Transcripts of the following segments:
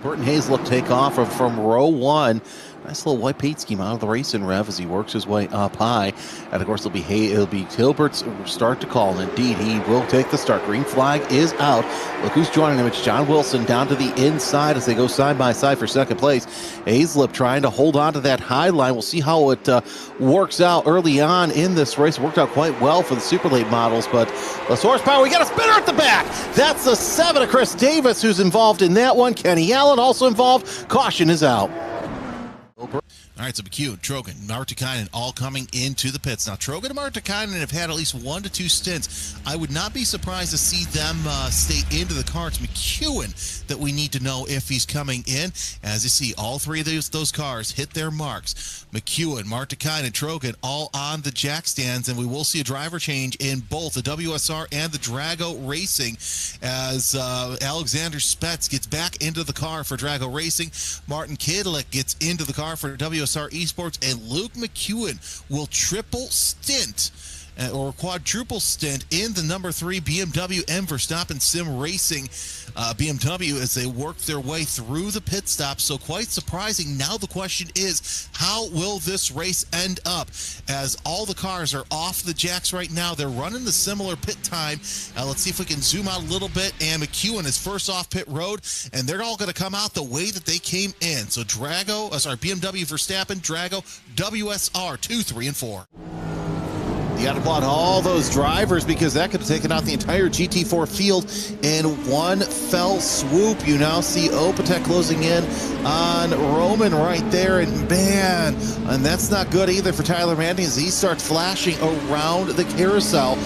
Burton Hazlett take off from row one. Nice little white paint scheme out of the race in Rev as he works his way up high. And of course, it'll be Hilbert's start to call. And indeed, he will take the start. Green flag is out. Look who's joining him. It's John Wilson down to the inside as they go side by side for second place. Hazlett trying to hold on to that high line. We'll see how it works out early on in this race. It worked out quite well for the super late models, but less horsepower. We got a spinner at the back. That's the 7 of Chris Davis who's involved in that one. Kenny Allen also involved. Caution is out. All right, so McEwen, Trogan, Martikainen all coming into the pits. Now, Trogan and Martikainen have had at least 1 to 2 stints. I would not be surprised to see them stay into the car. It's McEwen that we need to know if he's coming in. As you see, all 3 of those cars hit their marks. McEwen, Martikainen, Trogan all on the jack stands, and we will see a driver change in both the WSR and the Drago Racing as Alexander Spetz gets back into the car for Drago Racing. Martin Kidlick gets into the car for WSR Esports, and Luke McEwen will triple stint or quadruple stint in the number 3 BMW M Verstappen Sim Racing BMW as they work their way through the pit stop. So quite surprising. Now the question is, how will this race end up? As all the cars are off the jacks right now, they're running the similar pit time. Let's see if we can zoom out a little bit. And McEwen is first off pit road, and they're all going to come out the way that they came in. So BMW Verstappen, Drago, WSR 2, 3, and 4. You got to applaud all those drivers because that could have taken out the entire GT4 field in one fell swoop. You now see Opatek closing in on Roman right there, and man, and that's not good either for Tyler Manning as he starts flashing around the carousel.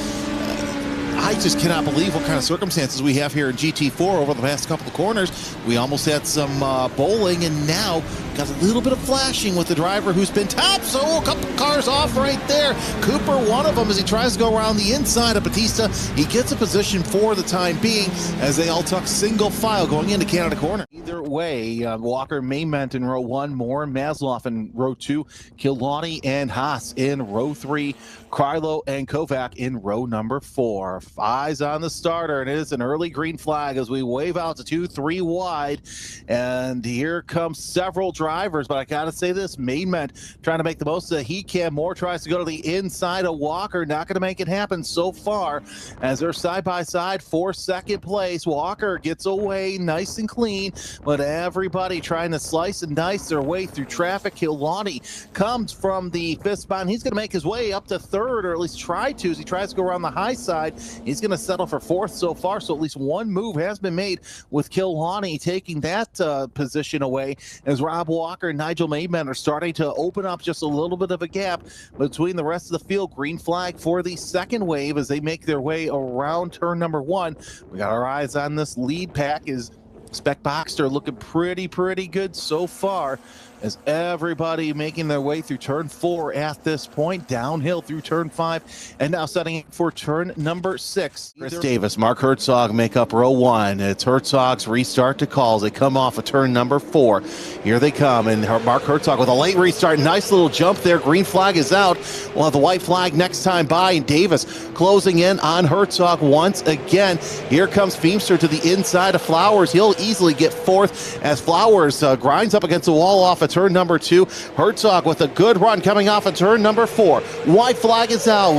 I just cannot believe what kind of circumstances we have here in GT4 over the past couple of corners. We almost had some bowling, and now got a little bit of flashing with the driver who's been top. So a couple cars off right there. Cooper, one of them, as he tries to go around the inside of Batista. He gets a position for the time being as they all tuck single file going into Canada corner. Either way, Walker, Mayment in row 1, Moore and Maslow in row 2, Killarney and Haas in row 3, Krylo and Kovac in row number 4. Eyes on the starter, and it is an early green flag as we wave out to 2-3 wide. And here comes several drivers, but I gotta say this, Mayment trying to make the most that he can. Moore tries to go to the inside of Walker, not gonna make it happen so far as they're side by side for second place. Walker gets away nice and clean, but everybody trying to slice and dice their way through traffic. Killarney comes from the fifth spot, and he's gonna make his way up to third, or at least try to, as he tries to go around the high side. He's going to settle for 4th so far, so at least one move has been made with Killarney taking that position away as Rob Walker and Nigel Mayment are starting to open up just a little bit of a gap between the rest of the field. Green flag for the second wave as they make their way around turn number 1. We got our eyes on this lead pack as Spec Boxster looking pretty good so far as everybody making their way through turn 4 at this point, downhill through turn 5, and now setting for turn number 6. Chris Davis, Mark Herzog make up row 1. It's Herzog's restart to calls. They come off of turn number 4. Here they come, and Mark Herzog with a late restart. Nice little jump there. Green flag is out. We'll have the white flag next time by, and Davis closing in on Herzog once again. Here comes Feimster to the inside of Flowers. He'll easily get 4th as Flowers grinds up against the wall off of turn number 2. Herzog with a good run coming off of turn number 4. White flag is out.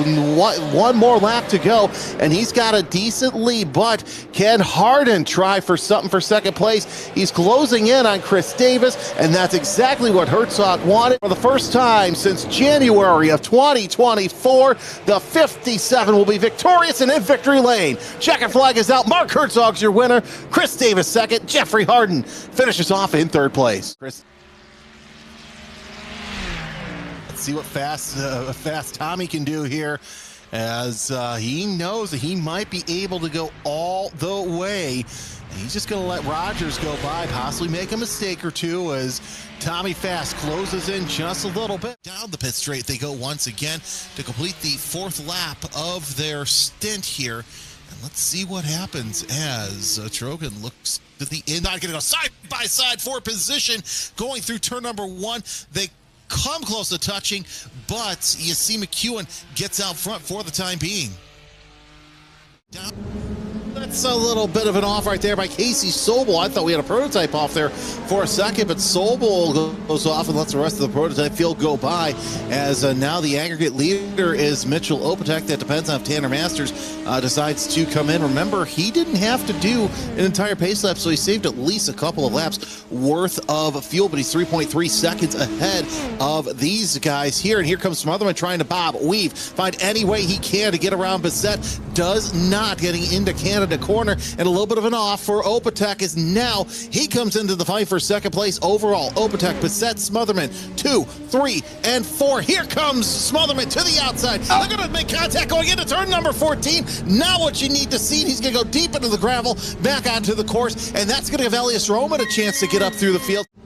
One more lap to go, and he's got a decent lead, but can Harden try for something for second place? He's closing in on Chris Davis, and that's exactly what Herzog wanted. For the first time since January of 2024, the 57 will be victorious and in victory lane. Checkered flag is out. Mark Herzog's your winner. Chris Davis second. Jeffrey Harden finishes off in 3rd place. Let's see what fast Tommy can do here, as he knows that he might be able to go all the way. He's just going to let Rogers go by, possibly make a mistake or two as Tommy Fast closes in just a little bit. Down the pit straight they go once again to complete the 4th lap of their stint here. And let's see what happens as Trogan looks to the end. Not going to go side by side for position going through turn number 1. They come close to touching, but you see McEwen gets out front for the time being. Down that's a little bit of an off right there by Casey Sobel. I thought we had a prototype off there for a second, but Sobel goes off and lets the rest of the prototype field go by, as now the aggregate leader is Mitchell Opatek. That depends on if Tanner Masters decides to come in. Remember, he didn't have to do an entire pace lap, so he saved at least a couple of laps worth of fuel, but he's 3.3 seconds ahead of these guys here. And here comes Smotherman trying to bob, weave, find any way he can to get around Bissett. Does not, getting into Canada corner, and a little bit of an off for Opatek as now he comes into the fight for second place overall. Opatek, Bissett, Smotherman, 2, 3, and 4. Here comes Smotherman to the outside. They're going to make contact going into turn number 14. Now what you need to see, he's going to go deep into the gravel, back onto the course, and that's going to give Elias Roman a chance to get up through the field.